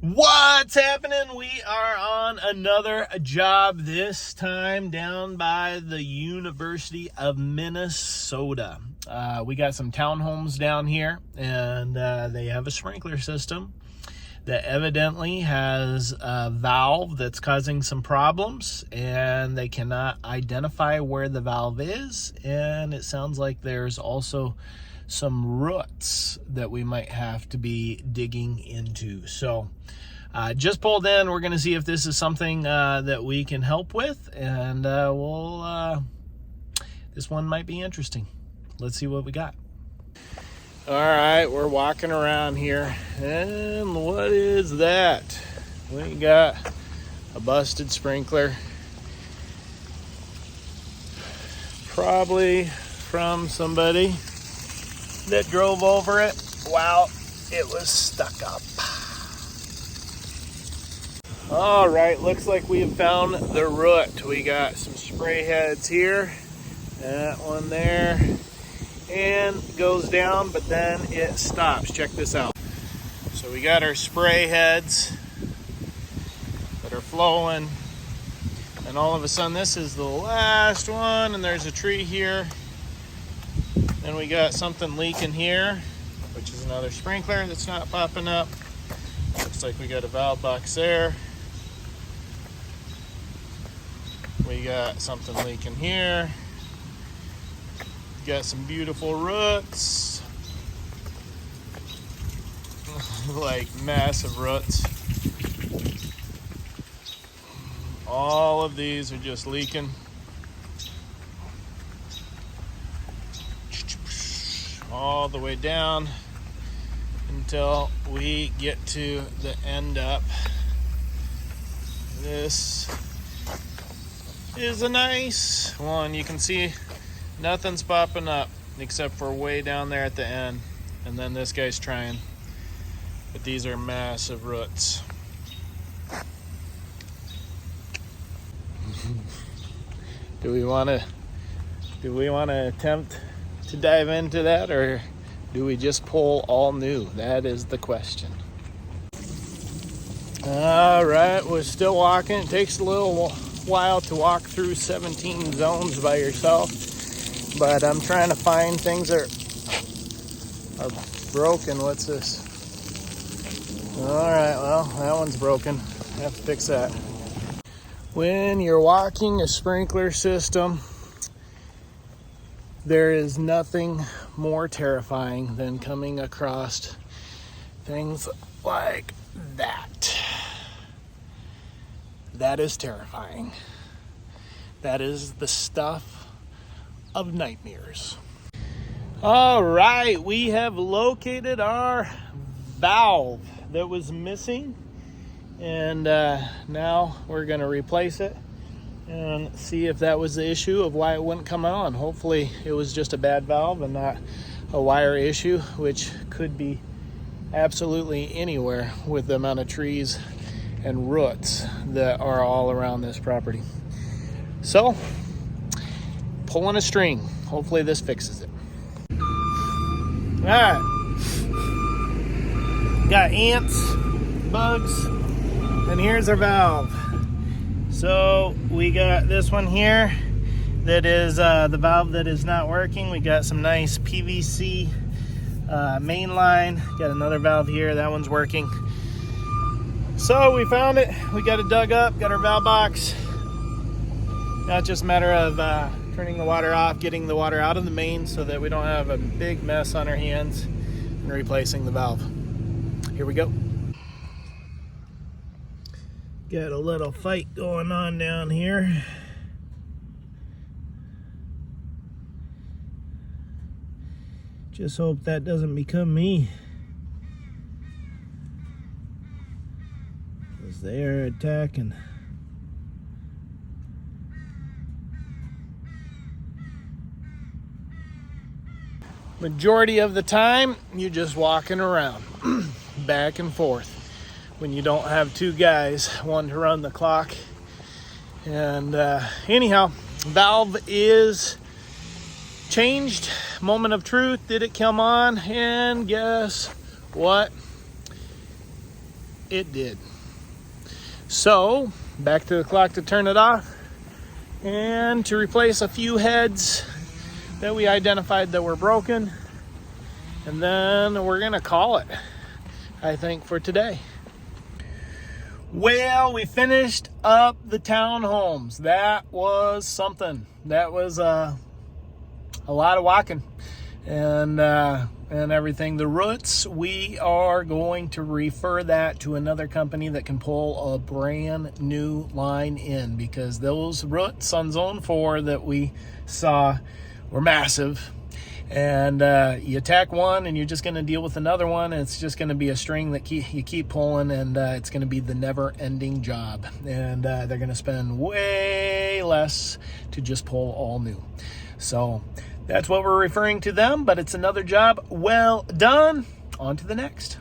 What's happening? We are on another job, this time down by the University of Minnesota. We got some townhomes down here, and they have a sprinkler system that evidently has a valve that's causing some problems, and they cannot identify where the valve is, and it sounds like there's also some roots that we might have to be digging into. So just pulled in. We're going to see if this is something that we can help with, and this one might be interesting. Let's see what we got. All right, we're walking around here, and what is that? We got a busted sprinkler, probably from somebody that drove over it while it was stuck up. All right, looks like we have found the root. We got some spray heads here, that one there, and goes down, but then it stops. Check this out. So we got our spray heads that are flowing, and all of a sudden this is the last one, and there's a tree here. Then we got something leaking here, which is another sprinkler that's not popping up. Looks like we got a valve box there. We got something leaking here. Got some beautiful roots. Like massive roots. All of these are just leaking. All the way down until we get to the end up. This is a nice one. You can see nothing's popping up except for way down there at the end, and then this guy's trying, but these are massive roots. Do we want to attempt to dive into that, or do we just pull all new? That is the question. All right, we're still walking. It takes a little while to walk through 17 zones by yourself, but I'm trying to find things that are broken. What's this? All right, well, that one's broken. I have to fix that. When you're walking a sprinkler system, there is nothing more terrifying than coming across things like that. That is terrifying. That is the stuff of nightmares. All right, we have located our valve that was missing, and now we're going to replace it and see if that was the issue of why it wouldn't come on. Hopefully it was just a bad valve and not a wire issue, which could be absolutely anywhere with the amount of trees and roots that are all around this property. So, pulling a string. Hopefully this fixes it. All right. Got ants, bugs, and here's our valve. So we got this one here that is the valve that is not working. We got some nice PVC main line. Got another valve here, that one's working. So we found it, we got it dug up, got our valve box. Now it's just a matter of turning the water off, getting the water out of the main so that we don't have a big mess on our hands, and replacing the valve. Here we go. Got a little fight going on down here. Just hope that doesn't become me, because they're attacking. Majority of the time, you're just walking around back and forth when you don't have two guys, one to run the clock. And anyhow, valve is changed. Moment of truth. Did it come on? And guess what? it did. So back to the clock to turn it off and to replace a few heads that we identified that were broken. And then we're gonna call it, I think, for today. Well, we finished up the townhomes. That was something. That was a lot of walking and everything. The roots, we are going to refer that to another company that can pull a brand new line in, because those roots on zone 4 that we saw were massive. And you attack one and you're just going to deal with another one, and it's just going to be a string that you keep pulling, and it's going to be the never-ending job. And they're going to spend way less to just pull all new. So that's what we're referring to them, but it's another job well done. On to the next.